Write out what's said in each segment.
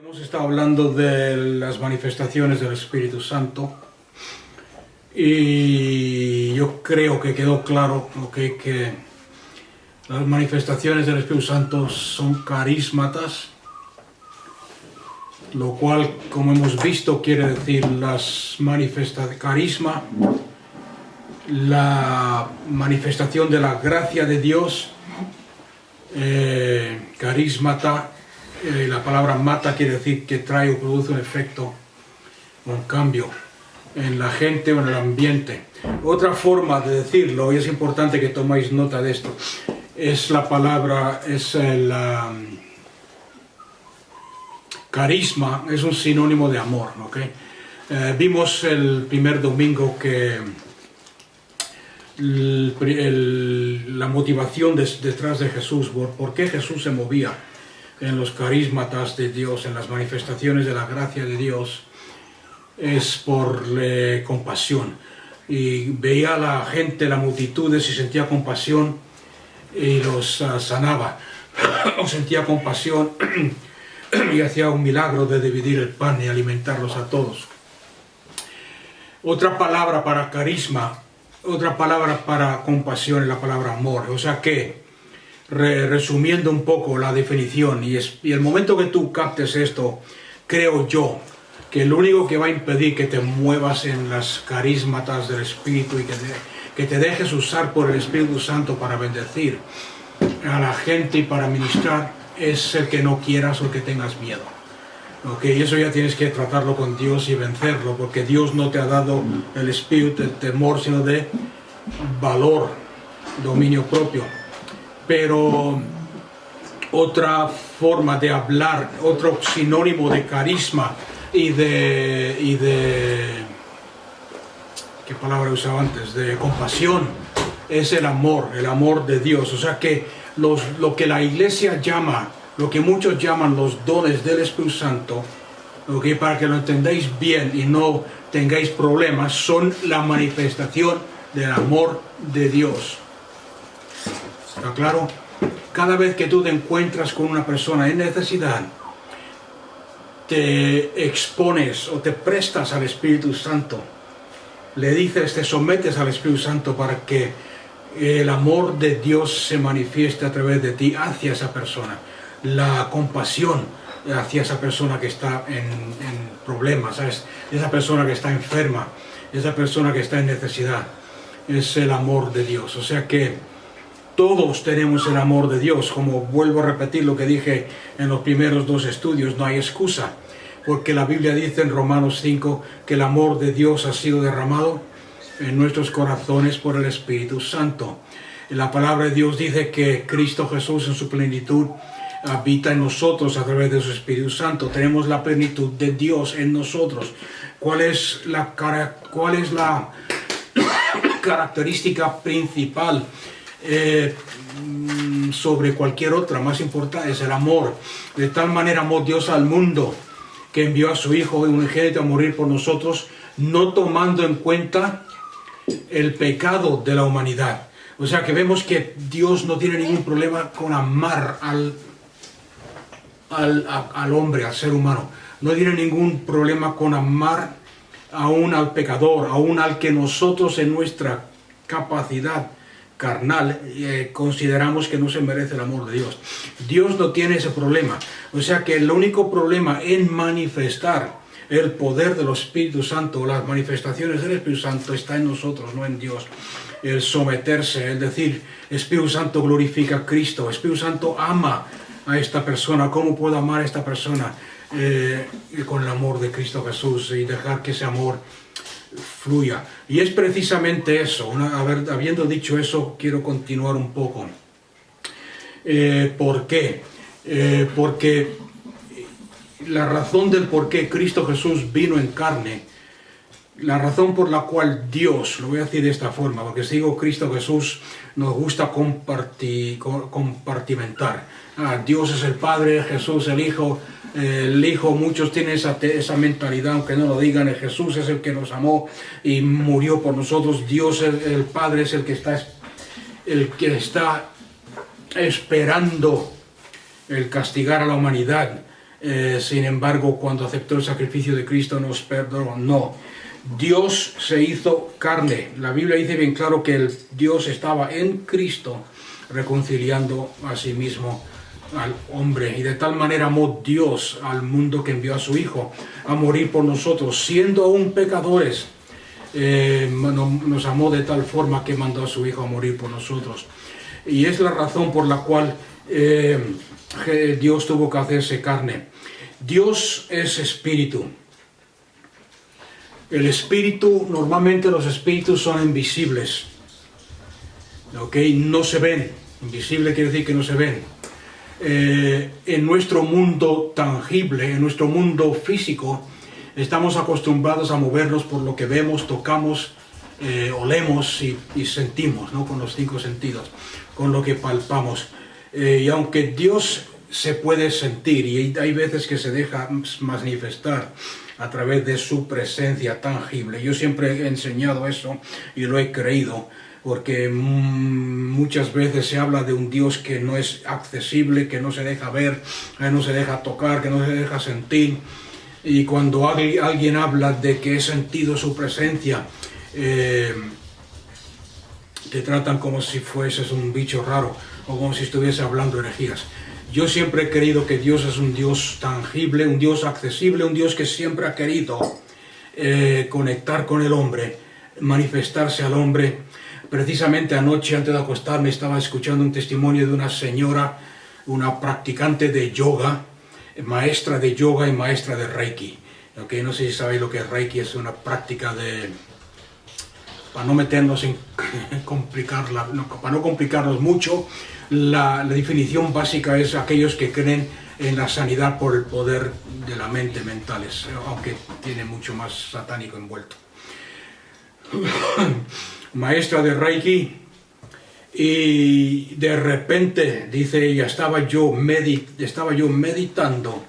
Hemos estado hablando de las manifestaciones del Espíritu Santo y yo creo que quedó claro que las manifestaciones del Espíritu Santo son carismatas, lo cual, como hemos visto, quiere decir carisma, la manifestación de la gracia de Dios, carismata. La palabra mata quiere decir que trae o produce un efecto, un cambio en la gente o en el ambiente. Otra forma de decirlo, y es importante que toméis nota de esto, es la palabra, carisma, es un sinónimo de amor, ¿ok? Vimos el primer domingo que la motivación detrás de Jesús, por qué Jesús se movía en los carismatas de Dios, en las manifestaciones de la gracia de Dios, es por compasión. Y veía a la gente, la multitudes, y sentía compasión y los sanaba. O sentía compasión y hacía un milagro de dividir el pan y alimentarlos a todos. Otra palabra para carisma, otra palabra para compasión es la palabra amor. O sea que, resumiendo un poco la definición, y el momento que tú captes esto, creo yo que lo único que va a impedir que te muevas en las carismatas del Espíritu y que te dejes usar por el Espíritu Santo para bendecir a la gente y para ministrar, es el que no quieras o que tengas miedo. Okay, eso ya tienes que tratarlo con Dios y vencerlo, porque Dios no te ha dado el espíritu de temor, sino de valor, dominio propio. Pero otra forma de hablar, otro sinónimo de carisma y de ¿qué palabra usaba antes? De compasión, es el amor de Dios. O sea que lo que la iglesia llama, lo que muchos llaman los dones del Espíritu Santo, okay, para que lo entendáis bien y no tengáis problemas, son la manifestación del amor de Dios. ¿Está claro? Cada vez que tú te encuentras con una persona en necesidad, te expones o te prestas al Espíritu Santo, le dices, te sometes al Espíritu Santo para que el amor de Dios se manifieste a través de ti hacia esa persona, la compasión hacia esa persona que está en problemas, ¿sabes? Esa persona que está enferma, esa persona que está en necesidad, es el amor de Dios. O sea que todos tenemos el amor de Dios. Como vuelvo a repetir lo que dije en los primeros dos estudios, no hay excusa, porque la Biblia dice en Romanos 5 que el amor de Dios ha sido derramado en nuestros corazones por el Espíritu Santo. La palabra de Dios dice que Cristo Jesús en su plenitud habita en nosotros a través de su Espíritu Santo. Tenemos la plenitud de Dios en nosotros. ¿Cuál es la característica principal sobre cualquier otra, más importante? Es el amor. De tal manera amó Dios al mundo que envió a su Hijo unigénito a morir por nosotros, no tomando en cuenta el pecado de la humanidad. O sea que vemos que Dios no tiene ningún problema con amar al hombre, al ser humano. No tiene ningún problema con amar aún al pecador, aún al que nosotros en nuestra capacidad carnal consideramos que no se merece el amor de Dios. Dios no tiene ese problema. O sea que el único problema en manifestar el poder del Espíritu Santo, las manifestaciones del Espíritu Santo, está en nosotros, no en Dios. El someterse, el decir, Espíritu Santo glorifica a Cristo, Espíritu Santo ama a esta persona. ¿Cómo puedo amar a esta persona? Con el amor de Cristo Jesús, y dejar que ese amor fluya. Y es precisamente eso. Habiendo dicho eso, quiero continuar un poco. ¿Por qué? Porque la razón del por qué Cristo Jesús vino en carne, la razón por la cual Dios, lo voy a decir de esta forma, porque si digo Cristo Jesús, nos gusta compartimentar. Dios es el Padre, Jesús el Hijo. Muchos tienen esa mentalidad, aunque no lo digan. Jesús es el que nos amó y murió por nosotros. Dios, el Padre, es el que está esperando el castigar a la humanidad sin embargo, cuando aceptó el sacrificio de Cristo nos perdonó. No, Dios se hizo carne. La Biblia dice bien claro que el Dios estaba en Cristo reconciliando a sí mismo al hombre, y de tal manera amó Dios al mundo que envió a su Hijo a morir por nosotros, siendo aún pecadores. Nos amó de tal forma que mandó a su Hijo a morir por nosotros, y es la razón por la cual Dios tuvo que hacerse carne. Dios es espíritu. El espíritu, normalmente los espíritus son invisibles, ¿ok? No se ven. Invisible quiere decir que no se ven. En nuestro mundo tangible, en nuestro mundo físico, estamos acostumbrados a movernos por lo que vemos, tocamos, olemos y sentimos, ¿no? Con los 5 sentidos, con lo que palpamos. Y aunque Dios se puede sentir, y hay veces que se deja manifestar a través de su presencia tangible, yo siempre he enseñado eso y lo he creído, porque muchas veces se habla de un Dios que no es accesible, que no se deja ver, que no se deja tocar, que no se deja sentir. Y cuando alguien habla de que he sentido su presencia, te tratan como si fueses un bicho raro o como si estuviese hablando herejías. Yo siempre he creído que Dios es un Dios tangible, un Dios accesible, un Dios que siempre ha querido conectar con el hombre, manifestarse al hombre. Precisamente anoche, antes de acostarme, estaba escuchando un testimonio de una señora, una practicante de yoga, maestra de yoga y maestra de Reiki. ¿Okay? No sé si sabéis lo que es Reiki. Es una práctica de... Para no meternos en complicarla, para no complicarnos mucho, la definición básica es aquellos que creen en la sanidad por el poder de la mente mentales, aunque tiene mucho más satánico envuelto. Maestra de Reiki, y de repente, dice ella, estaba yo meditando,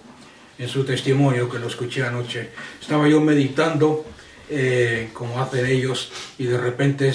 en su testimonio que lo escuché anoche, estaba yo meditando como hacen ellos, y de repente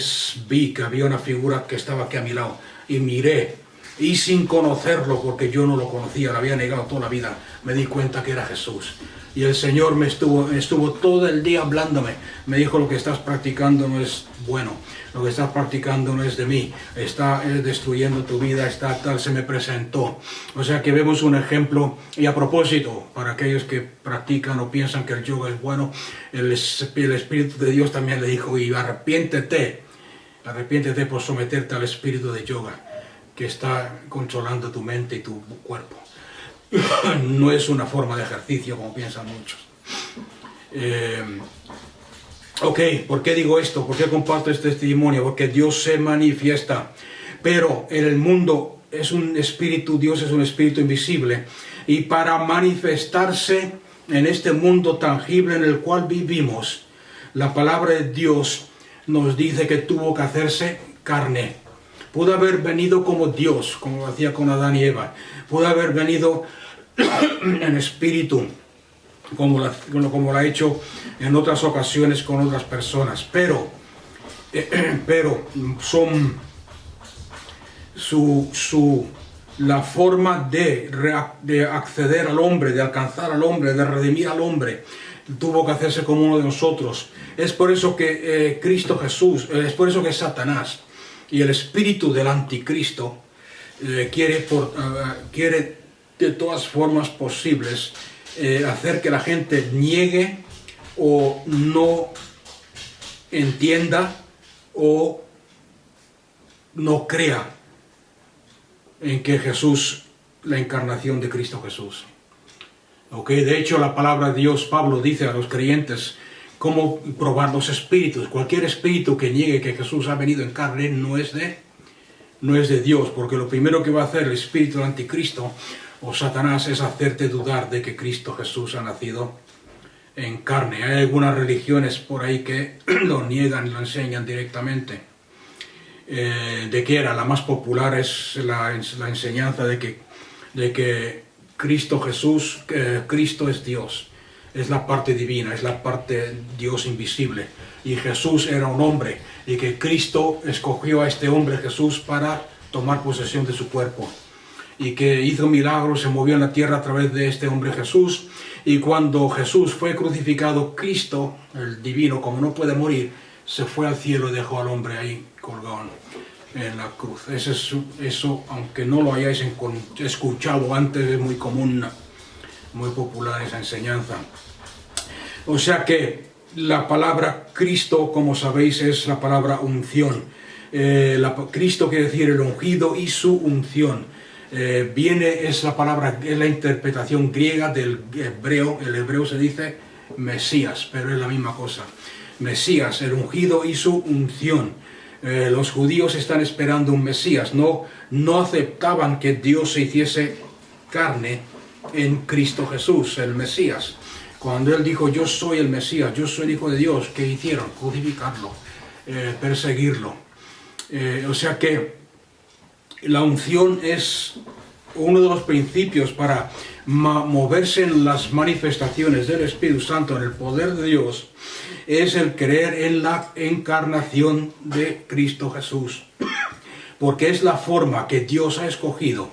vi que había una figura que estaba aquí a mi lado, y miré, y sin conocerlo, porque yo no lo conocía, lo había negado toda la vida, me di cuenta que era Jesús. Y el Señor me estuvo todo el día hablándome. Me dijo, lo que estás practicando no es bueno, lo que estás practicando no es de mí, está destruyendo tu vida, está tal, se me presentó. O sea que vemos un ejemplo. Y a propósito, para aquellos que practican o piensan que el yoga es bueno, el Espíritu de Dios también le dijo, y arrepiéntete por someterte al espíritu de yoga, que está controlando tu mente y tu cuerpo. No es una forma de ejercicio como piensan muchos. Ok, ¿por qué digo esto? ¿Por qué comparto este testimonio? Porque Dios se manifiesta, pero en el mundo es un espíritu, Dios es un espíritu invisible, y para manifestarse en este mundo tangible en el cual vivimos, la palabra de Dios nos dice que tuvo que hacerse carne. Pudo haber venido como Dios, como lo hacía con Adán y Eva. Pudo haber venido en espíritu, como lo ha hecho en otras ocasiones con otras personas. Pero son la forma de acceder al hombre, de alcanzar al hombre, de redimir al hombre, tuvo que hacerse como uno de nosotros. Es por eso que Cristo Jesús, es por eso que Satanás y el espíritu del anticristo quiere de todas formas posibles hacer que la gente niegue o no entienda o no crea en que Jesús, la encarnación de Cristo Jesús. Okay, de hecho, la palabra de Dios, Pablo dice a los creyentes cómo probar los espíritus. Cualquier espíritu que niegue que Jesús ha venido en carne no es de Dios, porque lo primero que va a hacer el espíritu del anticristo o Satanás es hacerte dudar de que Cristo Jesús ha nacido en carne. Hay algunas religiones por ahí que lo niegan y lo enseñan directamente. De que era la más popular es la enseñanza de que Cristo Jesús, Cristo es Dios, es la parte divina, es la parte Dios invisible, y Jesús era un hombre, y que Cristo escogió a este hombre Jesús para tomar posesión de su cuerpo. y que hizo milagros, se movió en la tierra a través de este hombre Jesús. Y cuando Jesús fue crucificado, Cristo, el divino, como no puede morir, se fue al cielo y dejó al hombre ahí colgado en la cruz. Eso, aunque no lo hayáis escuchado antes, es muy común, muy popular esa enseñanza. O sea que la palabra Cristo, como sabéis, es la palabra unción. Cristo quiere decir el ungido y su unción. Es la interpretación griega del hebreo. El hebreo se dice Mesías, pero es la misma cosa. Mesías, el ungido y su unción. Los judíos están esperando un Mesías. No aceptaban que Dios se hiciese carne en Cristo Jesús, el Mesías. Cuando Él dijo, yo soy el Mesías, yo soy el Hijo de Dios, ¿qué hicieron? Crucificarlo, perseguirlo. O sea que la unción es uno de los principios para moverse en las manifestaciones del Espíritu Santo, en el poder de Dios, es el creer en la encarnación de Cristo Jesús. Porque es la forma que Dios ha escogido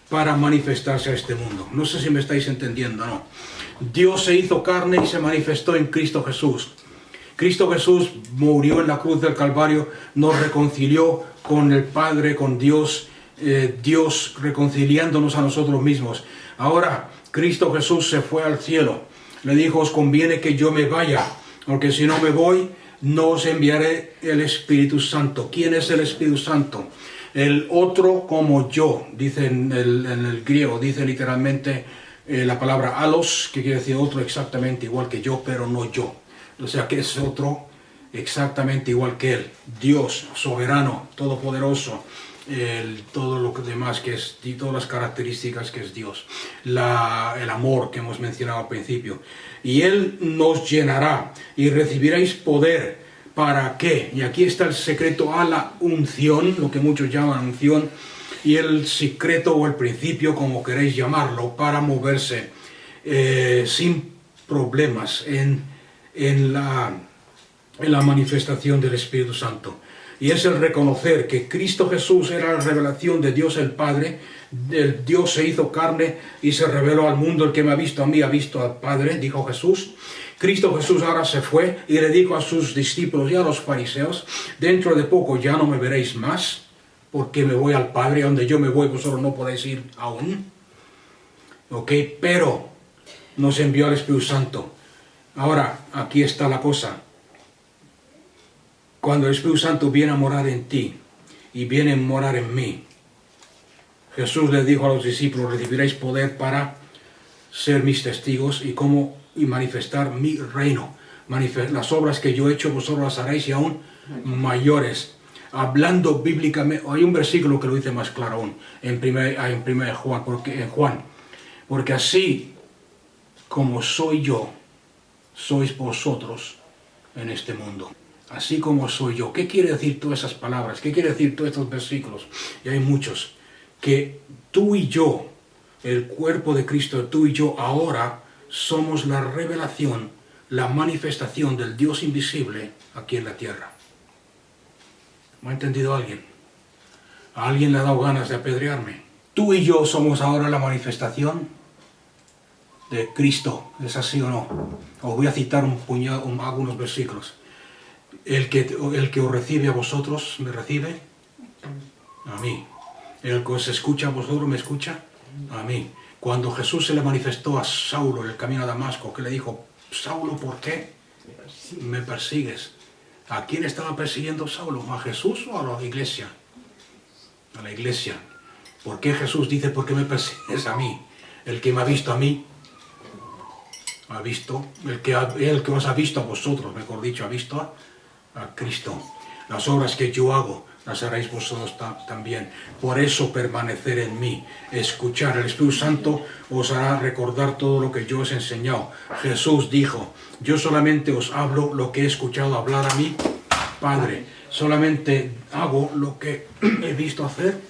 para manifestarse a este mundo. No sé si me estáis entendiendo, ¿no? Dios se hizo carne y se manifestó en Cristo Jesús. Cristo Jesús murió en la cruz del Calvario, nos reconcilió con el Padre, con Dios, Dios reconciliándonos a nosotros mismos. Ahora Cristo Jesús se fue al cielo. Le dijo, os conviene que yo me vaya, porque si no me voy, no os enviaré el Espíritu Santo. ¿Quién es el Espíritu Santo? El otro como yo, dice en el griego, dice literalmente la palabra alos, que quiere decir otro exactamente igual que yo, pero no yo. O sea que es otro exactamente igual que Él. Dios, soberano, todopoderoso, todo lo demás que es, y todas las características que es Dios. El amor que hemos mencionado al principio. Y Él nos llenará y recibiréis poder. ¿Para qué? Y aquí está el secreto a la unción, lo que muchos llaman unción, y el secreto o el principio, como queréis llamarlo, para moverse sin problemas en la manifestación del Espíritu Santo. Y es el reconocer que Cristo Jesús era la revelación de Dios el Padre. Dios se hizo carne y se reveló al mundo. El que me ha visto a mí ha visto al Padre, dijo Jesús. Cristo Jesús ahora se fue y le dijo a sus discípulos y a los fariseos, dentro de poco ya no me veréis más, porque me voy al Padre, donde yo me voy vosotros no podéis ir aún. Ok, pero nos envió al Espíritu Santo. Ahora, aquí está la cosa. Cuando el Espíritu Santo viene a morar en ti y viene a morar en mí, Jesús le dijo a los discípulos, recibiréis poder para ser mis testigos y manifestar mi reino. Las obras que yo he hecho, vosotros las haréis y aún mayores. Hablando bíblicamente, hay un versículo que lo dice más claro aún, en 1 Juan, porque así como soy yo, sois vosotros en este mundo. Así como soy yo. ¿Qué quiere decir todas esas palabras? ¿Qué quiere decir todos estos versículos? Y hay muchos. Que tú y yo, el cuerpo de Cristo, tú y yo ahora somos la revelación, la manifestación del Dios invisible aquí en la tierra. ¿Me ha entendido alguien? ¿A alguien le ha dado ganas de apedrearme? Tú y yo somos ahora la manifestación de Cristo. ¿Es así o no? Os voy a citar algunos versículos. El que os recibe a vosotros, ¿me recibe? A mí. El que os escucha a vosotros, ¿me escucha? A mí. Cuando Jesús se le manifestó a Saulo en el camino a Damasco, que le dijo, Saulo, ¿por qué me persigues? ¿A quién estaba persiguiendo Saulo? ¿A Jesús o a la iglesia? A la iglesia. ¿Por qué Jesús dice, por qué me persigues a mí? El que me ha visto a mí, ha visto, el que os ha visto a vosotros, mejor dicho, ha visto a Cristo. Las obras que yo hago, las haréis vosotros también. Por eso permanecer en mí, escuchar. El Espíritu Santo os hará recordar todo lo que yo os he enseñado. Jesús dijo, yo solamente os hablo lo que he escuchado hablar a mi Padre. Solamente hago lo que he visto hacer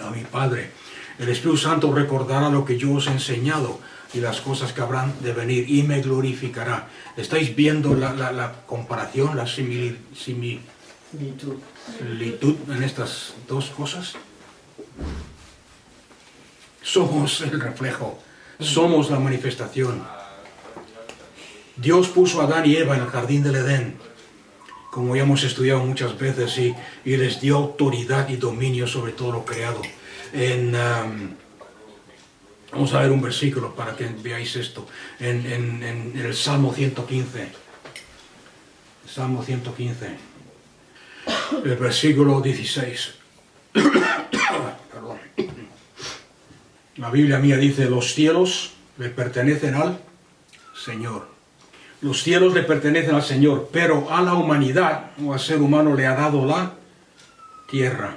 a mi Padre. El Espíritu Santo recordará lo que yo os he enseñado y las cosas que habrán de venir y me glorificará. ¿Estáis viendo la comparación, la similitud en estas dos cosas? somos el reflejo, somos la manifestación. Dios puso a Adán y Eva en el jardín del Edén, como ya hemos estudiado muchas veces, y les dio autoridad y dominio sobre todo lo creado. Vamos a ver un versículo para que veáis esto. En el Salmo 115. Salmo 115. El versículo 16. Perdón. La Biblia mía dice, los cielos le pertenecen al Señor. Los cielos le pertenecen al Señor, pero a la humanidad o al ser humano le ha dado la tierra.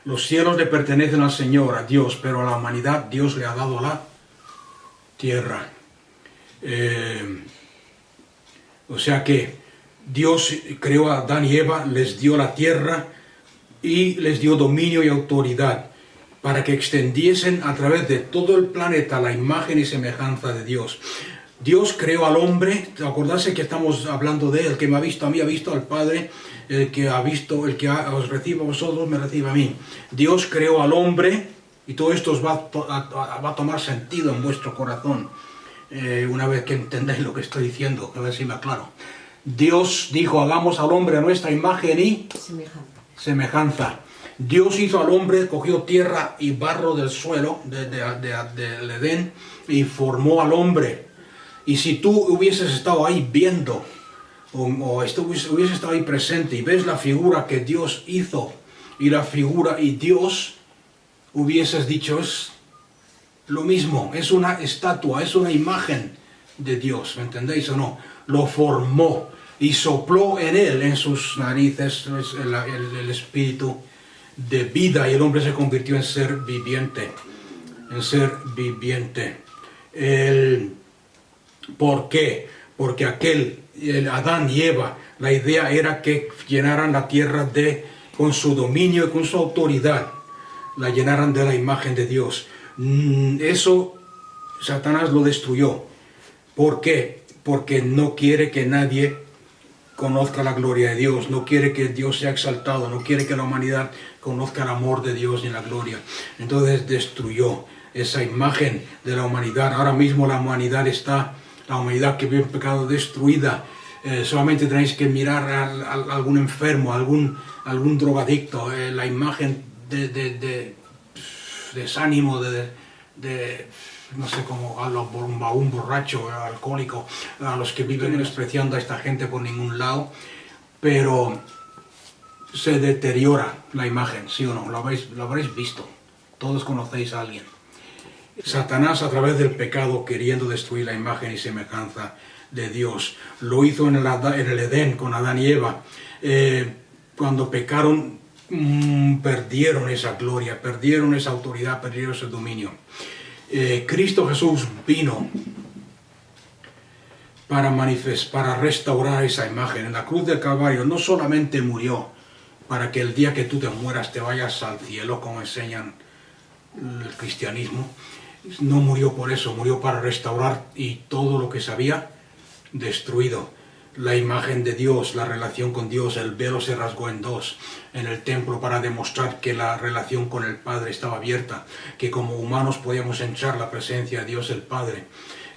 Los cielos le pertenecen al Señor, a Dios, pero a la humanidad Dios le ha dado la tierra. O sea que Dios creó a Adán y Eva, les dio la tierra y les dio dominio y autoridad para que extendiesen a través de todo el planeta la imagen y semejanza de Dios. Dios creó al hombre, acordarse que estamos hablando de él, el que me ha visto a mí ha visto al Padre, el que os reciba a vosotros me recibe a mí. Dios creó al hombre, y todo esto os va a tomar sentido en vuestro corazón, una vez que entendáis lo que estoy diciendo, a ver si me aclaro. Dios dijo, hagamos al hombre a nuestra imagen y semejanza. Dios hizo al hombre, cogió tierra y barro del suelo, del Edén, y formó al hombre. Y si tú hubieses estado ahí viendo, o hubieses estado ahí presente, y ves la figura que Dios hizo, y la figura, y Dios, hubieses dicho, es lo mismo, es una estatua, es una imagen de Dios, ¿me entendéis o no? Lo formó, y sopló en él, en sus narices, el espíritu de vida, y el hombre se convirtió en ser viviente, ¿Por qué? Porque Adán y Eva, la idea era que llenaran la tierra con su dominio y con su autoridad, la llenaran de la imagen de Dios. Eso Satanás lo destruyó. ¿Por qué? Porque no quiere que nadie conozca la gloria de Dios, no quiere que Dios sea exaltado, no quiere que la humanidad conozca el amor de Dios ni la gloria. Entonces destruyó esa imagen de la humanidad. Ahora mismo la humanidad que vive en pecado destruida. Solamente tenéis que mirar a algún enfermo, algún drogadicto, la imagen de desánimo, no sé cómo, a un borracho, alcohólico, a los que viven despreciando a esta gente por ningún lado, pero se deteriora la imagen, ¿sí o no? Lo habréis visto, todos conocéis a alguien. Satanás, a través del pecado, queriendo destruir la imagen y semejanza de Dios, lo hizo en el Edén con Adán y Eva. Cuando pecaron, perdieron esa gloria, perdieron esa autoridad, perdieron ese dominio. Cristo Jesús vino para restaurar esa imagen. En la cruz del Calvario no solamente murió para que el día que tú te mueras te vayas al cielo, como enseñan el cristianismo. No murió por eso, murió para restaurar y todo lo que se había destruido. La imagen de Dios, la relación con Dios, el velo se rasgó en dos en el templo para demostrar que la relación con el Padre estaba abierta, que como humanos podíamos entrar la presencia de Dios el Padre.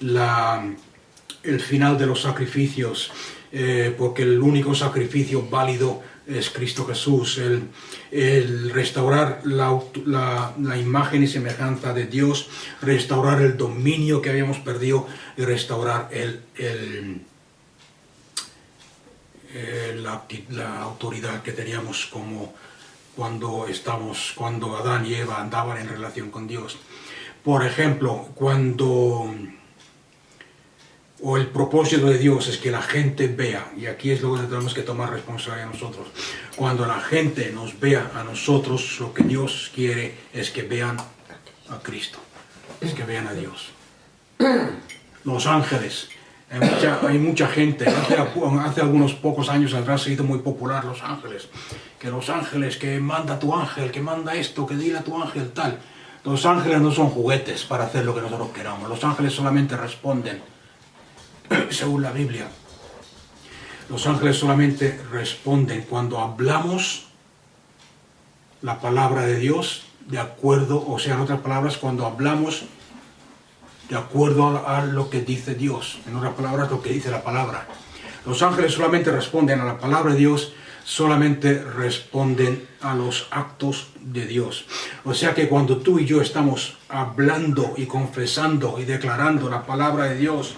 El final de los sacrificios, porque el único sacrificio válido es Cristo Jesús, el restaurar la imagen y semejanza de Dios, restaurar el dominio que habíamos perdido y restaurar la autoridad que teníamos como cuando Adán y Eva andaban en relación con Dios. Por ejemplo, o el propósito de Dios es que la gente vea, y aquí es lo que tenemos que tomar responsabilidad nosotros. Cuando la gente nos vea a nosotros, lo que Dios quiere es que vean a Cristo, es que vean a Dios. Los ángeles, hay mucha gente, hace algunos pocos años atrás se hizo muy popular los ángeles, que manda tu ángel, que manda esto, que dile a tu ángel tal. Los ángeles no son juguetes para hacer lo que nosotros queramos, los ángeles solamente responden. Según la Biblia, los ángeles solamente responden cuando hablamos la palabra de Dios de acuerdo, o sea, en otras palabras, cuando hablamos de acuerdo a lo que dice Dios, en otras palabras, lo que dice la palabra. Los ángeles solamente responden a la palabra de Dios, solamente responden a los actos de Dios. O sea que cuando tú y yo estamos hablando y confesando y declarando la palabra de Dios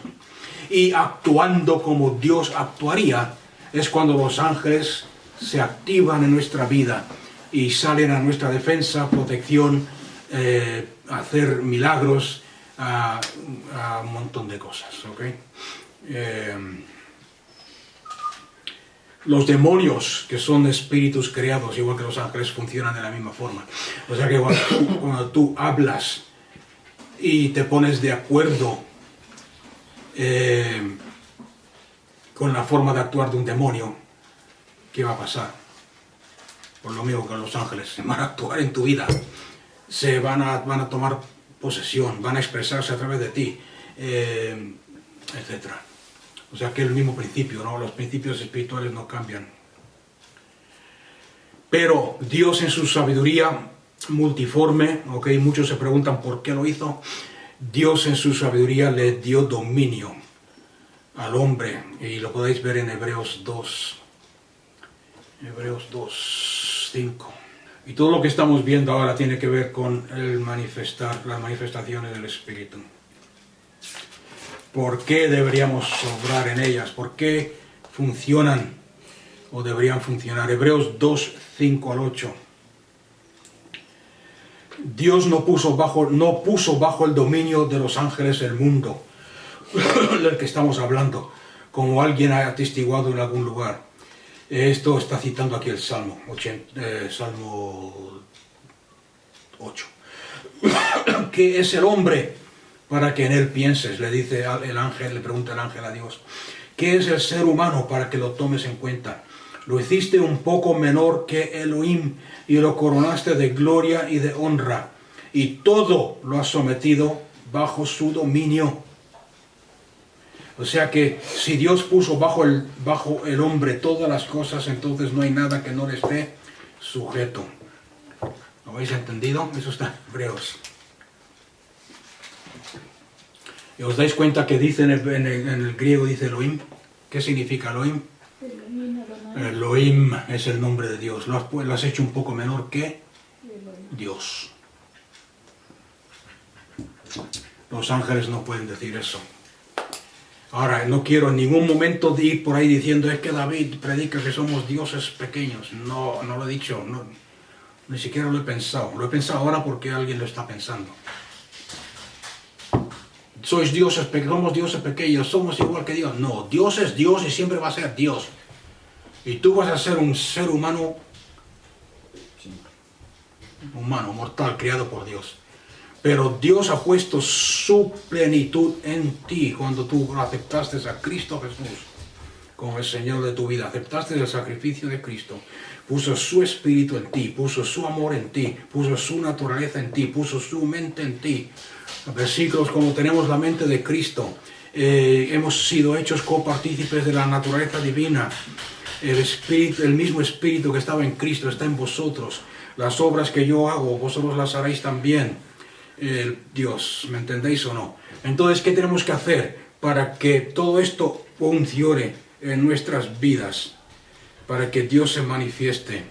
y actuando como Dios actuaría, es cuando los ángeles se activan en nuestra vida y salen a nuestra defensa, protección, hacer milagros, a un montón de cosas, ¿ok? Los demonios, que son espíritus creados, igual que los ángeles, funcionan de la misma forma. O sea que cuando tú hablas y te pones de acuerdo con la forma de actuar de un demonio, ¿qué va a pasar? Por lo mismo que los ángeles van a actuar en tu vida, se van a tomar posesión, van a expresarse a través de ti, etc. O sea que es el mismo principio, ¿no? Los principios espirituales no cambian. Pero Dios en su sabiduría multiforme, ¿ok? Muchos se preguntan por qué lo hizo. Dios en su sabiduría le dio dominio al hombre, y lo podéis ver en Hebreos 2. Hebreos 2, 5. Y todo lo que estamos viendo ahora tiene que ver con las manifestaciones del Espíritu. ¿Por qué deberíamos obrar en ellas? ¿Por qué funcionan o deberían funcionar? Hebreos 2, 5 al 8. Dios no puso bajo el dominio de los ángeles el mundo del que estamos hablando, como alguien ha atestiguado en algún lugar. Esto está citando aquí el Salmo 8. ¿Qué es el hombre para que en él pienses? Le dice el ángel, le pregunta el ángel a Dios. ¿Qué es el ser humano para que lo tomes en cuenta? Lo hiciste un poco menor que Elohim y lo coronaste de gloria y de honra, y todo lo has sometido bajo su dominio. O sea que si Dios puso bajo el hombre todas las cosas, entonces no hay nada que no le esté sujeto. ¿Lo habéis entendido? Eso está en Hebreos. ¿Y os dais cuenta que dice en el griego, dice Elohim? ¿Qué significa Elohim? Elohim es el nombre de Dios. Lo has hecho un poco menor que Dios. Los ángeles no pueden decir eso. Ahora, no quiero en ningún momento ir por ahí diciendo es que David predica que somos dioses pequeños. No lo he dicho, ni siquiera lo he pensado. Lo he pensado ahora porque alguien lo está pensando. Somos dioses pequeños, somos igual que Dios. No, Dios es Dios y siempre va a ser Dios. Y tú vas a ser un ser humano, mortal, creado por Dios. Pero Dios ha puesto su plenitud en ti cuando tú aceptaste a Cristo Jesús como el Señor de tu vida. Aceptaste el sacrificio de Cristo. Puso su espíritu en ti, puso su amor en ti, puso su naturaleza en ti, puso su mente en ti. Versículos como tenemos la mente de Cristo. Hemos sido hechos copartícipes de la naturaleza divina. El mismo espíritu que estaba en Cristo está en vosotros. Las obras que yo hago, vosotros las haréis también. Dios, ¿me entendéis o no? Entonces, ¿qué tenemos que hacer para que todo esto funcione en nuestras vidas? Para que Dios se manifieste.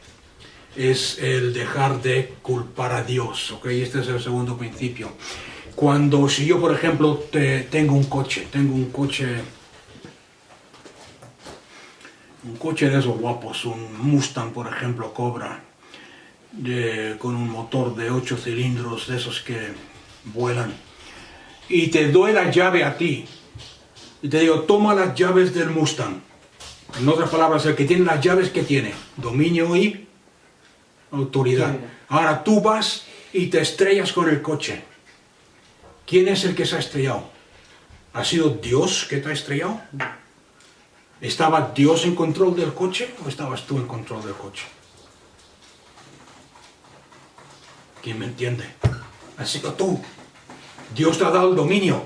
Es el dejar de culpar a Dios, ¿ok? Este es el segundo principio. Si yo, por ejemplo, tengo un coche de esos guapos, un Mustang, por ejemplo, Cobra, con un motor de 8 cilindros, de esos que vuelan, y te doy la llave a ti, y te digo, toma las llaves del Mustang. En otras palabras, el que tiene las llaves, ¿qué tiene? Dominio y autoridad. Ahora tú vas y te estrellas con el coche. ¿Quién es el que se ha estrellado? ¿Ha sido Dios que te ha estrellado? ¿Estaba Dios en control del coche o estabas tú en control del coche? ¿Quién me entiende? Ha sido tú. Dios te ha dado el dominio.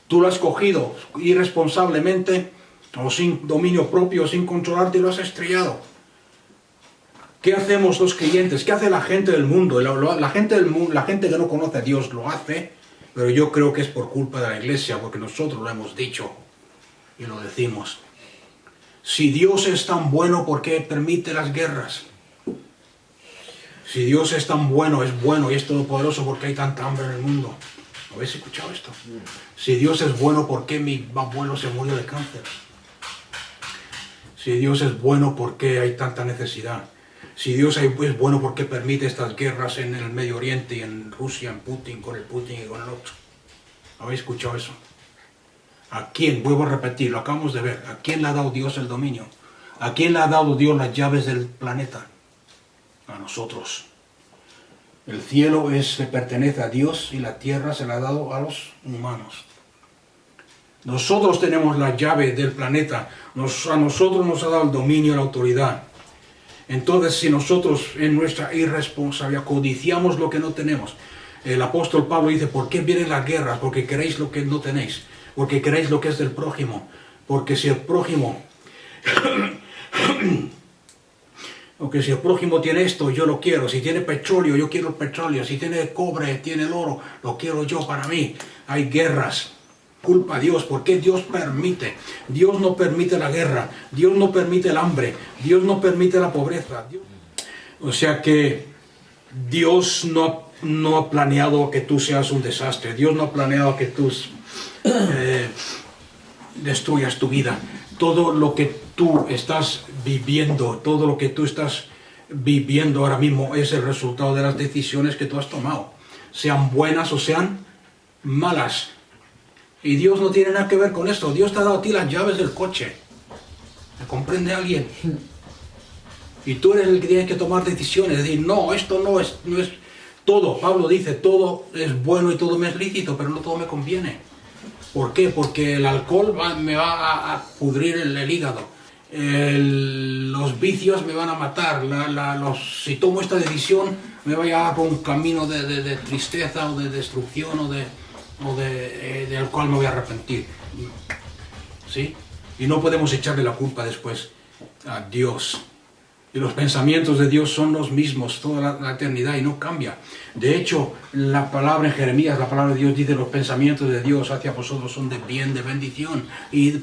Tú lo has cogido irresponsablemente o sin dominio propio, sin controlarte, y lo has estrellado. ¿Qué hacemos los creyentes? ¿Qué hace la gente del mundo? La gente del mundo, la gente que no conoce a Dios lo hace, pero yo creo que es por culpa de la iglesia, porque nosotros lo hemos dicho y lo decimos. Si Dios es tan bueno, ¿por qué permite las guerras? Si Dios es tan bueno y es todopoderoso, ¿por qué hay tanta hambre en el mundo? ¿Habéis escuchado esto? Si Dios es bueno, ¿por qué mi abuelo se murió de cáncer? Si Dios es bueno, ¿por qué hay tanta necesidad? Si Dios es bueno, ¿por qué permite estas guerras en el Medio Oriente y en Rusia, en Putin, con el Putin y con el otro? ¿Habéis escuchado eso? ¿A quién? Vuelvo a repetir, lo acabamos de ver. ¿A quién le ha dado Dios el dominio? ¿A quién le ha dado Dios las llaves del planeta? A nosotros. El cielo le pertenece a Dios y la tierra se la ha dado a los humanos. Nosotros tenemos la llave del planeta. A nosotros nos ha dado el dominio, la autoridad. Entonces, si nosotros en nuestra irresponsabilidad codiciamos lo que no tenemos, el apóstol Pablo dice, ¿por qué vienen las guerras? Porque queréis lo que no tenéis. Porque queréis lo que es del prójimo. Porque si el prójimo... Porque si el prójimo tiene esto, yo lo quiero. Si tiene petróleo, yo quiero el petróleo. Si tiene cobre, tiene el oro, lo quiero yo para mí. Hay guerras. Culpa a Dios. ¿Por qué Dios permite? Dios no permite la guerra. Dios no permite el hambre. Dios no permite la pobreza. O sea que Dios no ha planeado que tú seas un desastre. Dios no ha planeado que tú destruyas tu vida. Todo lo que tú estás viviendo, todo lo que tú estás viviendo ahora mismo es el resultado de las decisiones que tú has tomado, sean buenas o sean malas. Y Dios no tiene nada que ver con esto. Dios te ha dado a ti las llaves del coche. ¿Me comprende alguien? Y tú eres el que tienes que tomar decisiones, decir, no, esto no es todo. Pablo dice, todo es bueno y todo me es lícito, pero no todo me conviene. ¿Por qué? Porque el alcohol me va a pudrir el hígado. Los vicios me van a matar. Si tomo esta decisión, me voy a llevar por un camino de tristeza o de destrucción del cual me voy a arrepentir. ¿Sí? Y no podemos echarle la culpa después a Dios. Y los pensamientos de Dios son los mismos toda la eternidad y no cambia. De hecho, la palabra en Jeremías, la palabra de Dios dice, los pensamientos de Dios hacia vosotros son de bien, de bendición y de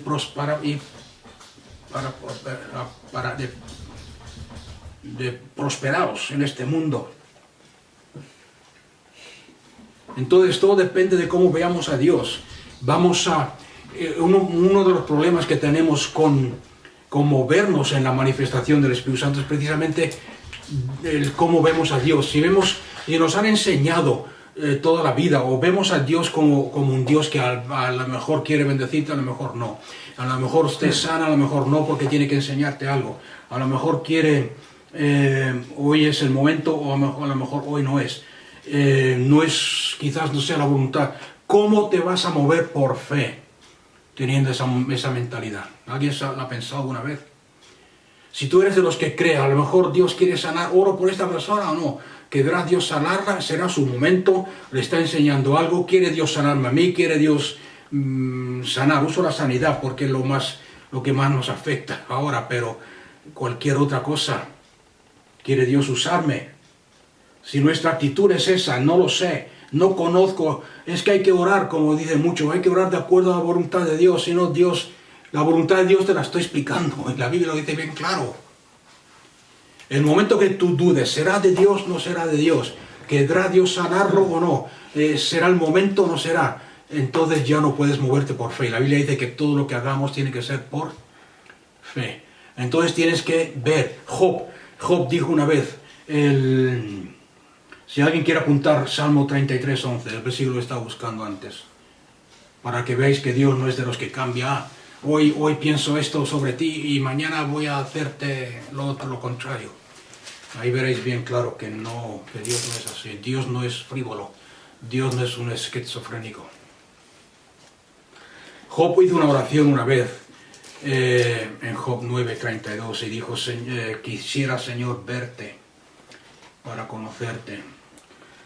prosperaros en este mundo. Entonces todo depende de cómo veamos a Dios. Uno de los problemas que tenemos con movernos en la manifestación del Espíritu Santo es precisamente cómo vemos a Dios. Si nos han enseñado toda la vida, o vemos a Dios como un Dios que a lo mejor quiere bendecirte, a lo mejor no. A lo mejor usted sana, a lo mejor no, porque tiene que enseñarte algo. A lo mejor quiere, hoy es el momento, o a lo mejor hoy no es. Quizás no sea la voluntad. ¿Cómo te vas a mover por fe teniendo esa mentalidad? ¿Alguien la ha pensado alguna vez? Si tú eres de los que cree, a lo mejor Dios quiere sanar, oro por esta persona o no, ¿querrá Dios sanarla? ¿Será su momento? ¿Le está enseñando algo? ¿Quiere Dios sanarme a mí? ¿Quiere Dios sanar? Uso la sanidad porque es lo que más nos afecta ahora, pero cualquier otra cosa, ¿quiere Dios usarme? Si nuestra actitud es esa, no lo sé, no conozco, es que hay que orar, como dicen muchos, hay que orar de acuerdo a la voluntad de Dios, si no la voluntad de Dios te la estoy explicando, la Biblia lo dice bien claro. El momento que tú dudes, ¿será de Dios o no será de Dios? ¿Querrá Dios sanarlo o no? ¿Será el momento o no será? Entonces ya no puedes moverte por fe. La Biblia dice que todo lo que hagamos tiene que ser por fe. Entonces tienes que ver. Job dijo una vez, si alguien quiere apuntar Salmo 33:11, el versículo que estaba buscando antes, para que veáis que Dios no es de los que cambia. Hoy pienso esto sobre ti y mañana voy a hacerte lo contrario. Ahí veréis bien claro que Dios no es así. Dios no es frívolo. Dios no es un esquizofrénico. Job hizo una oración una vez en Job 9:32 y dijo, quisiera, Señor, verte para conocerte.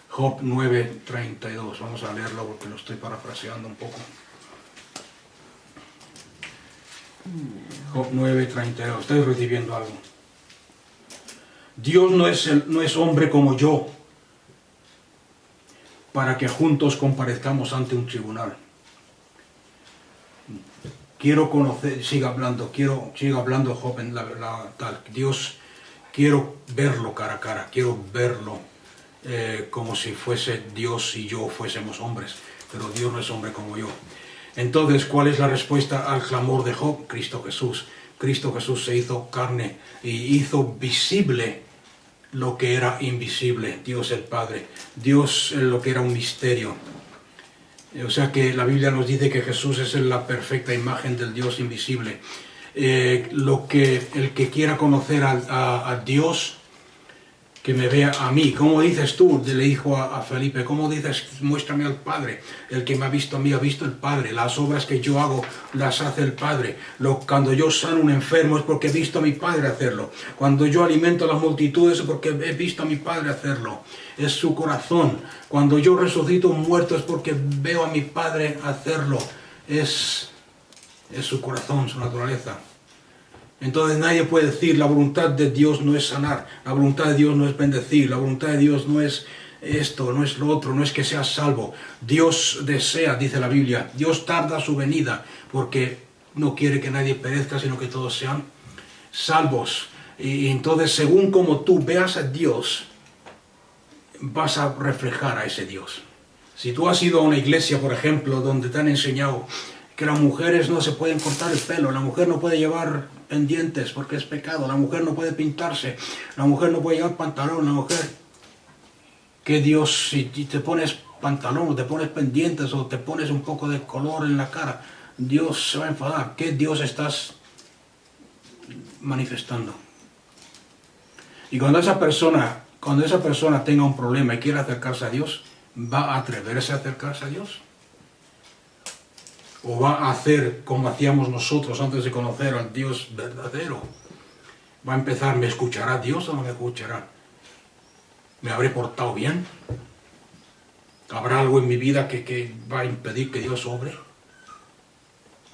Job 9:32. Vamos a leerlo porque lo estoy parafraseando un poco. Job 9:32. ¿Estáis recibiendo algo? Dios no es hombre como yo, para que juntos comparezcamos ante un tribunal. Quiero conocer, siga hablando joven, tal. Dios, quiero verlo cara a cara, quiero verlo como si fuese Dios y yo fuésemos hombres, pero Dios no es hombre como yo. Entonces, ¿cuál es la respuesta al clamor de Job? Cristo Jesús. Cristo Jesús se hizo carne y hizo visible lo que era invisible, Dios el Padre, Dios lo que era un misterio. O sea que la Biblia nos dice que Jesús es la perfecta imagen del Dios invisible. El que quiera conocer a Dios, que me vea a mí. ¿Cómo dices tú? Le dijo a Felipe, ¿cómo dices? Muéstrame al Padre. El que me ha visto a mí ha visto el Padre. Las obras que yo hago las hace el Padre. Cuando yo sano a un enfermo es porque he visto a mi Padre hacerlo. Cuando yo alimento a las multitudes es porque he visto a mi Padre hacerlo. Es su corazón. Cuando yo resucito un muerto es porque veo a mi Padre hacerlo. Es su corazón, su naturaleza. Entonces nadie puede decir la voluntad de Dios no es sanar, la voluntad de Dios no es bendecir, la voluntad de Dios no es esto, no es lo otro, no es que seas salvo. Dios desea, dice la Biblia, Dios tarda su venida porque no quiere que nadie perezca, sino que todos sean salvos. Y entonces según como tú veas a Dios, vas a reflejar a ese Dios. Si tú has ido a una iglesia, por ejemplo, donde te han enseñado que las mujeres no se pueden cortar el pelo, la mujer no puede llevar pendientes porque es pecado, la mujer no puede pintarse, la mujer no puede llevar pantalón, la mujer... Que Dios, si te pones pantalón o te pones pendientes o te pones un poco de color en la cara, Dios se va a enfadar. ¿Qué Dios estás manifestando? Y cuando esa persona tenga un problema y quiera acercarse a Dios, ¿va a atreverse a acercarse a Dios? ¿O va a hacer como hacíamos nosotros antes de conocer al Dios verdadero? Va a empezar, ¿me escuchará Dios o no me escuchará? ¿Me habré portado bien? ¿Habrá algo en mi vida que va a impedir que Dios obre?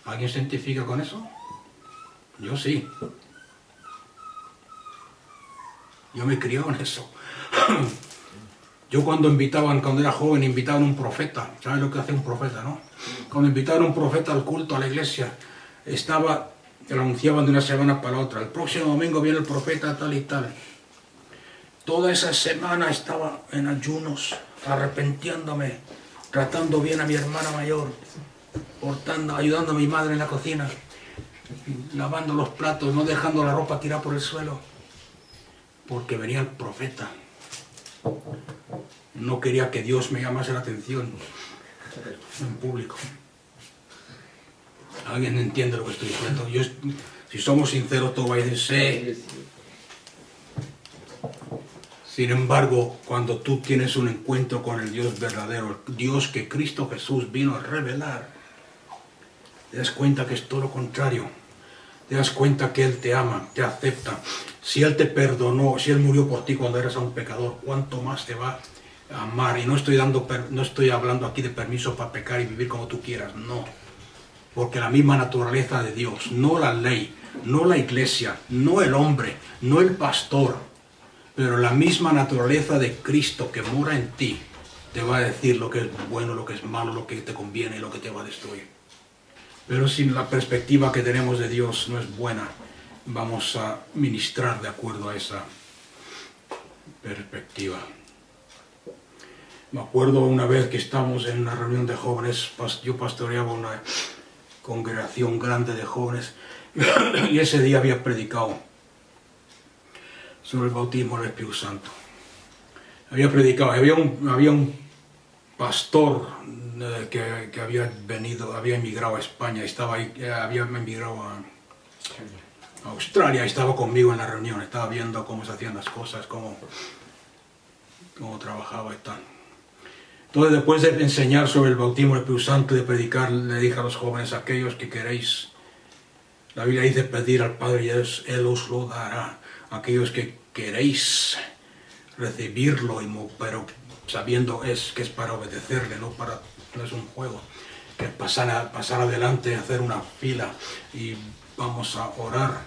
¿Alguien se identifica con eso? Yo sí. Yo me crié en eso. Yo cuando era joven, invitaban a un profeta. ¿Sabes lo que hace un profeta, no? Cuando invitaban a un profeta al culto, a la iglesia, lo anunciaban de una semana para otra. El próximo domingo viene el profeta tal y tal. Toda esa semana estaba en ayunos, arrepintiéndome, tratando bien a mi hermana mayor, ayudando a mi madre en la cocina, lavando los platos, no dejando la ropa tirada por el suelo, porque venía el profeta. No quería que Dios me llamase la atención en público. ¿Alguien entiende lo que estoy diciendo? Si somos sinceros, todo va a decir sí. Sin embargo, cuando tú tienes un encuentro con el Dios verdadero, el Dios que Cristo Jesús vino a revelar, te das cuenta que es todo lo contrario. Te das cuenta que Él te ama, te acepta. Si Él te perdonó, si Él murió por ti cuando eras un pecador, ¿cuánto más te va a amar? Y no estoy hablando aquí de permiso para pecar y vivir como tú quieras, no. Porque la misma naturaleza de Dios, no la ley, no la iglesia, no el hombre, no el pastor, pero la misma naturaleza de Cristo que mora en ti, te va a decir lo que es bueno, lo que es malo, lo que te conviene y lo que te va a destruir. Pero si la perspectiva que tenemos de Dios no es buena, vamos a ministrar de acuerdo a esa perspectiva. Me acuerdo una vez que estábamos en una reunión de jóvenes, yo pastoreaba una congregación grande de jóvenes y ese día había predicado sobre el bautismo del Espíritu Santo. Había predicado, había un pastor que había emigrado a España, había emigrado a Australia, estaba conmigo en la reunión, estaba viendo cómo se hacían las cosas, cómo trabajaba y tal. Entonces, después de enseñar sobre el bautismo del Espíritu Santo y de predicar, le dije a los jóvenes, aquellos que queréis, la Biblia dice pedir al Padre y Él os lo dará. Aquellos que queréis recibirlo, pero sabiendo que es para obedecerle, no es un juego, que pasar adelante, hacer una fila y vamos a orar.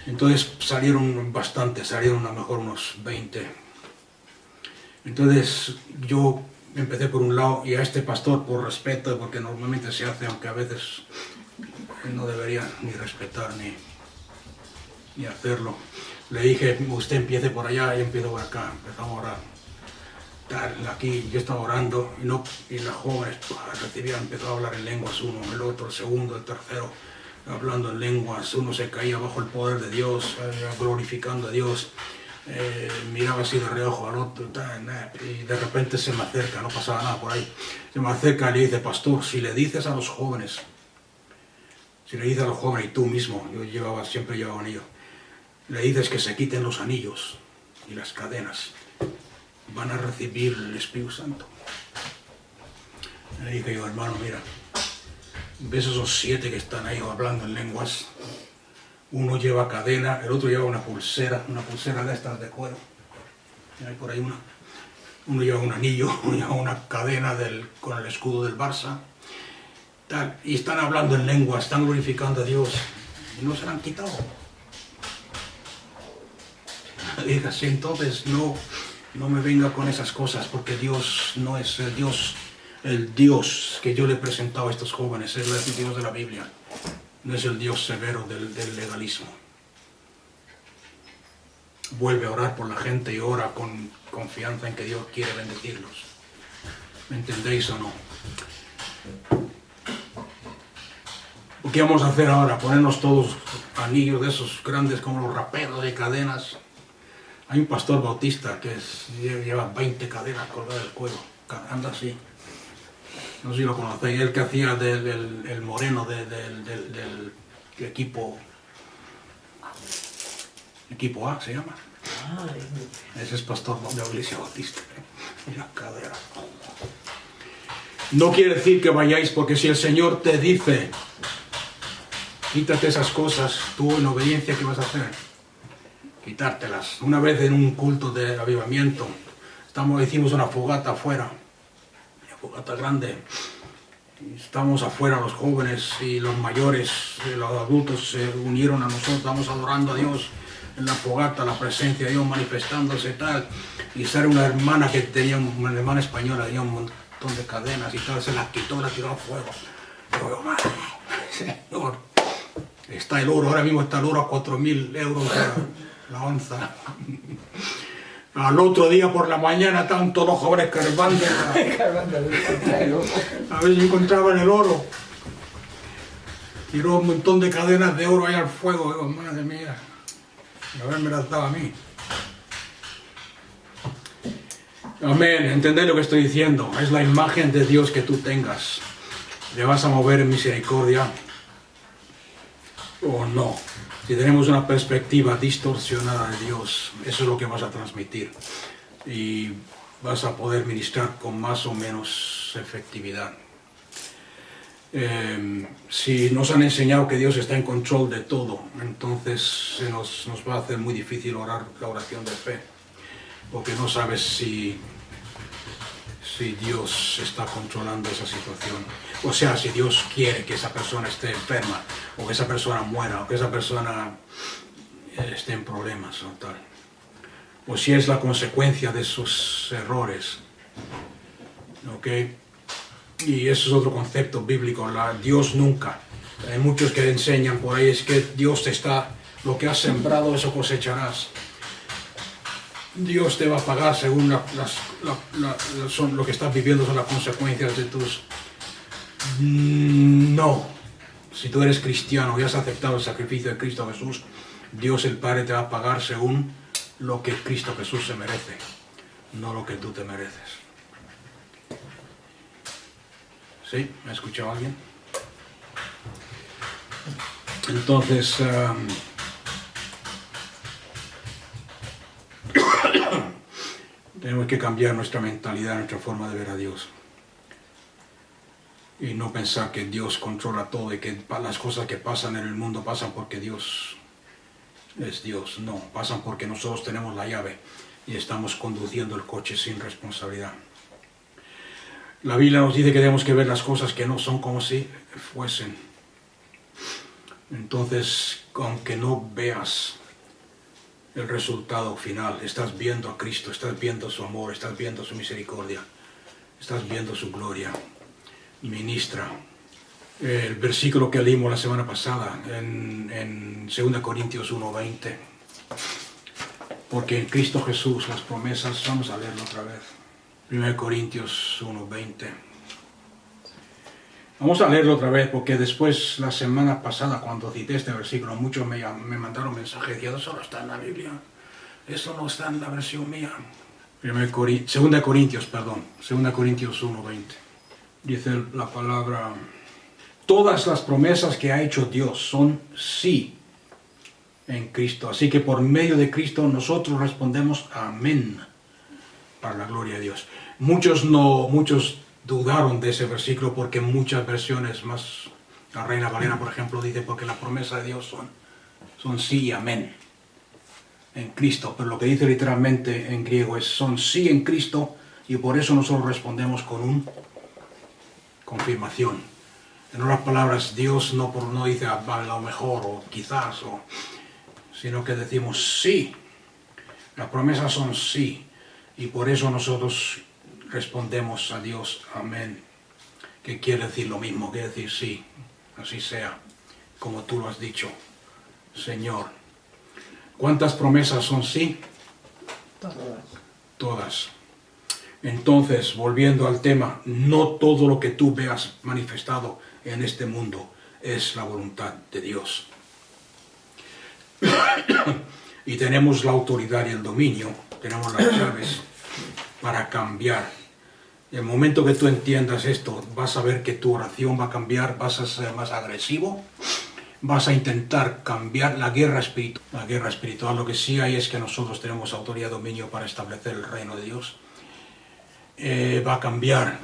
Entonces salieron bastantes, salieron a lo mejor unos 20. Entonces yo empecé por un lado y a este pastor, por respeto, porque normalmente se hace, aunque a veces no debería ni respetar ni hacerlo, le dije, usted empiece por allá y yo empiezo por acá. Empezamos a orar. Aquí yo estaba orando y las jóvenes recibían, empezó a hablar en lenguas uno, el otro, el segundo, el tercero, hablando en lenguas. Uno se caía bajo el poder de Dios, glorificando a Dios. Miraba así de reojo al otro y de repente se me acerca, no pasaba nada por ahí, se me acerca y le dice, pastor, si le dices a los jóvenes, y tú mismo, siempre llevaba anillo, le dices que se quiten los anillos y las cadenas, van a recibir el Espíritu Santo. Le dije yo, hermano, mira, ves esos 7 que están ahí hablando en lenguas. Uno lleva cadena, el otro lleva una pulsera de estas de cuero. Hay por ahí una. Uno lleva un anillo, uno lleva una cadena con el escudo del Barça. Tal, y están hablando en lengua, están glorificando a Dios. Y no se la han quitado. Dije así, entonces no me venga con esas cosas, porque Dios no es el Dios que yo le he presentado a estos jóvenes, es el Dios de la Biblia. No es el Dios severo del legalismo. Vuelve a orar por la gente y ora con confianza en que Dios quiere bendecirlos. ¿Me entendéis o no? ¿Qué vamos a hacer ahora? Ponernos todos anillos de esos grandes como los raperos de cadenas. Hay un pastor bautista que lleva 20 cadenas colgadas del cuello. Anda así. No sé si lo conocéis, el que hacía el moreno del equipo A, se llama. Ese es pastor de la iglesia bautista. La cadera. No quiere decir que vayáis, porque si el Señor te dice, quítate esas cosas, tú en obediencia, ¿qué vas a hacer? Quitártelas. Una vez en un culto de avivamiento, hicimos una fogata afuera. Fogata grande. Estamos afuera los jóvenes y los mayores, los adultos se unieron a nosotros, estamos adorando a Dios en la fogata, la presencia de Dios manifestándose tal. Y sale una hermana que tenía, una hermana española, tenía un montón de cadenas y tal, se las quitó, la tiró a fuego. Yo, Señor, está el oro, ahora mismo está el oro a 4.000 euros la onza. Al otro día por la mañana estaban todos los jóvenes carbando a ver si encontraban el oro. Tiró un montón de cadenas de oro ahí al fuego. Digo, madre mía, a ver, me las daba a mí. Amén, ¿entendéis lo que estoy diciendo? Es la imagen de Dios que tú tengas. ¿Le vas a mover en misericordia o no? Si tenemos una perspectiva distorsionada de Dios, eso es lo que vas a transmitir. Y vas a poder ministrar con más o menos efectividad. Si nos han enseñado que Dios está en control de todo, entonces nos va a hacer muy difícil orar la oración de fe. Porque no sabes si Dios está controlando esa situación. O sea, si Dios quiere que esa persona esté enferma, o que esa persona muera, o que esa persona esté en problemas o tal. O si es la consecuencia de sus errores. ¿Ok? Y eso es otro concepto bíblico. Dios nunca. Hay muchos que enseñan por ahí, es que Dios lo que has sembrado, eso cosecharás. Dios te va a pagar según lo que estás viviendo, son las consecuencias de tus... No. Si tú eres cristiano y has aceptado el sacrificio de Cristo Jesús, Dios el Padre te va a pagar según lo que Cristo Jesús se merece, no lo que tú te mereces. ¿Sí? ¿Me ha escuchado alguien? Entonces... tenemos que cambiar nuestra mentalidad, nuestra forma de ver a Dios. Y no pensar que Dios controla todo y que las cosas que pasan en el mundo pasan porque Dios es Dios. No, pasan porque nosotros tenemos la llave y estamos conduciendo el coche sin responsabilidad. La Biblia nos dice que tenemos que ver las cosas que no son como si fuesen. Entonces, aunque no veas el resultado final, estás viendo a Cristo, estás viendo su amor, estás viendo su misericordia, estás viendo su gloria. Ministra. El versículo que leímos la semana pasada en 2 Corintios 1:20. Porque en Cristo Jesús las promesas, vamos a leerlo otra vez. 1 Corintios 1:20. Vamos a leerlo otra vez porque después, la semana pasada, cuando cité este versículo, muchos me mandaron mensajes diciendo, eso no está en la Biblia, eso no está en la versión mía. 2 Corintios 1:20. Dice la palabra, todas las promesas que ha hecho Dios son sí en Cristo. Así que por medio de Cristo nosotros respondemos amén para la gloria de Dios. Muchos dudaron de ese versículo porque muchas versiones más, la Reina Valera por ejemplo dice porque las promesas de Dios son sí y amén en Cristo, pero lo que dice literalmente en griego es son sí en Cristo y por eso nosotros respondemos con un confirmación. En otras palabras, Dios no dice a lo mejor o quizás, sino que decimos sí. Las promesas son sí y por eso nosotros respondemos a Dios amén, que quiere decir lo mismo, quiere decir sí, así sea, como tú lo has dicho, Señor. ¿Cuántas promesas son sí? Todas. Entonces, volviendo al tema, no todo lo que tú veas manifestado en este mundo es la voluntad de Dios. Y tenemos la autoridad y el dominio, tenemos las llaves para cambiar. El momento que tú entiendas esto, vas a ver que tu oración va a cambiar, vas a ser más agresivo, vas a intentar cambiar la guerra espiritual. La guerra espiritual, lo que sí hay es que nosotros tenemos autoridad y dominio para establecer el reino de Dios. Va a cambiar.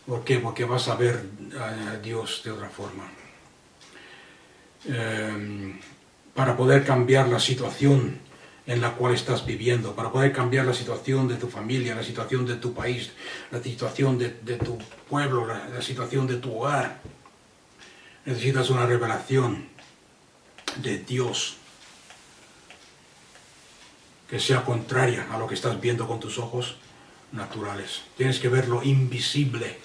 ¿Por qué? Porque vas a ver a Dios de otra forma. Para poder cambiar la situación en la cual estás viviendo, para poder cambiar la situación de tu familia, la situación de tu país, la situación de tu pueblo, la situación de tu hogar, necesitas una revelación de Dios que sea contraria a lo que estás viendo con tus ojos naturales. Tienes que ver lo invisible,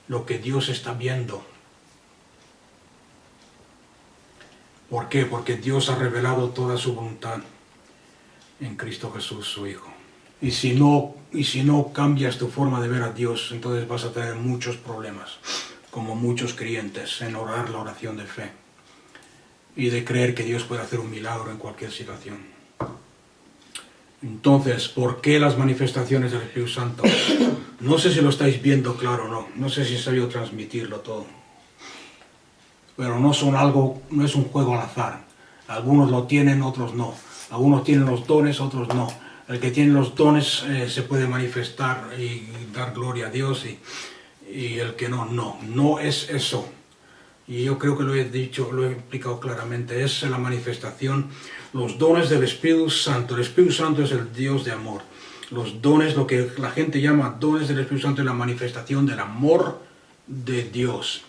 lo que Dios está viendo. ¿Por qué? Porque Dios ha revelado toda su voluntad en Cristo Jesús, su Hijo. Y si no cambias tu forma de ver a Dios, entonces vas a tener muchos problemas, como muchos creyentes, en orar la oración de fe y de creer que Dios puede hacer un milagro en cualquier situación. Entonces, ¿por qué las manifestaciones del Espíritu Santo? No sé si lo estáis viendo claro o no, no sé si he sabido transmitirlo todo, pero no es un juego al azar. Algunos lo tienen, otros no. Algunos tienen los dones, otros no. El que tiene los dones se puede manifestar y dar gloria a Dios y el que no es eso. Y yo creo que lo he dicho, lo he explicado claramente, es la manifestación, los dones del Espíritu Santo. El Espíritu Santo es el Dios de amor. Los dones, lo que la gente llama dones del Espíritu Santo, es la manifestación del amor de Dios.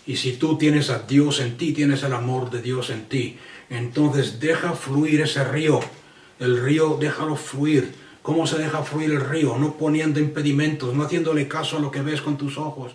Y si tú tienes a Dios en ti, tienes el amor de Dios en ti, entonces deja fluir ese río. El río, déjalo fluir. ¿Cómo se deja fluir el río? No poniendo impedimentos, no haciéndole caso a lo que ves con tus ojos.